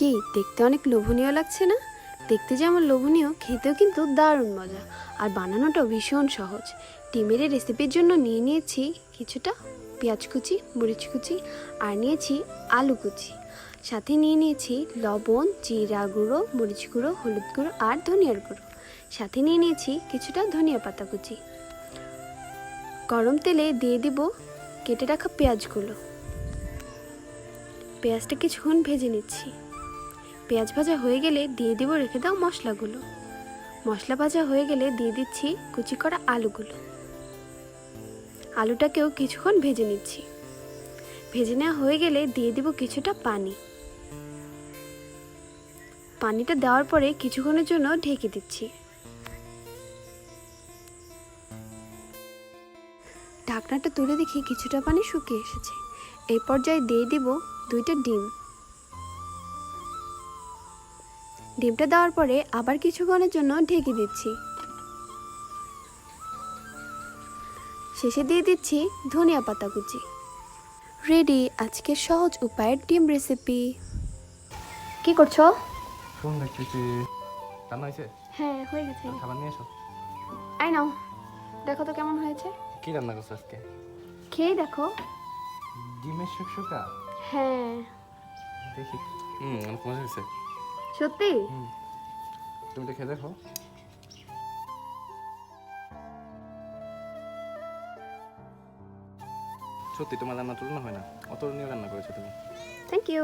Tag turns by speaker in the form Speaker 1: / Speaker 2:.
Speaker 1: কি দেখতে অনেক লোভনীয় লাগছে না? দেখতে যেমন লোভনীয়, খেতেও কিন্তু দারুণ মজা, আর বানানোটাও ভীষণ সহজ। ডিমের এই রেসিপির জন্য নিয়ে নিয়েছি কিছুটা পেঁয়াজ কুচি, মরিচ কুচি, আর নিয়েছি আলু কুচি। সাথে নিয়ে নিয়েছি লবণ, জিরা গুঁড়ো, মরিচ গুঁড়ো, হলুদ গুঁড়ো আর ধনিয়ার গুঁড়ো। সাথে নিয়ে নিয়েছি কিছুটা ধনিয়া পাতা কুচি। গরম তেলে দিয়ে দিব কেটে রাখা পেঁয়াজগুলো। পেঁয়াজটা কিছুক্ষণ ভেজে নিচ্ছি। পেঁয়াজ ভাজা হয়ে গেলে দিয়ে দিব রেখে দাও মশলাগুলো। মশলা ভাজা হয়ে গেলে দিয়ে দিচ্ছি কুচি করা আলুগুলো। আলুটাকেও কিছুক্ষণ ভেজে নিচ্ছি। ভেজে নেওয়া হয়ে গেলে দিয়ে দিব কিছুটা পানি। পানিটা দেওয়ার পরে কিছুক্ষণের জন্য ঢেকে দিচ্ছি। ঢাকনাটা তুলে দেখি কিছুটা পানি শুকিয়ে এসেছে। এই পর্যায়ে দিয়ে দিব 2টা ডিম। ডিমটা দেওয়ার পরে আবার কিছুক্ষণের জন্য ঢেকে দিচ্ছি। শেষে দিয়ে দিচ্ছি ধনিয়া পাতা কুচি। রেডি আজকের সহজ উপায়ের ডিম রেসিপি। কি করছো?
Speaker 2: ফোন দেখতেছি। রান্না হয়েছে?
Speaker 1: হ্যাঁ, হয়ে গেছে।
Speaker 2: খাবার নিয়ে এসো।
Speaker 1: আই নাও, দেখো তো কেমন হয়েছে।
Speaker 2: কি রান্না করছো আজকে?
Speaker 1: খেয়ে দেখো।
Speaker 2: ডিমের শুকশুকা?
Speaker 1: হ্যাঁ।
Speaker 2: দেখি। অনেক মজা হয়েছে।
Speaker 1: সত্যি?
Speaker 2: তুমি তো খেয়ে দেখো। সত্যি তোমার রান্না তুলনা হয় না, অতুলনীয় রান্না করেছো তুমি।
Speaker 1: Thank you.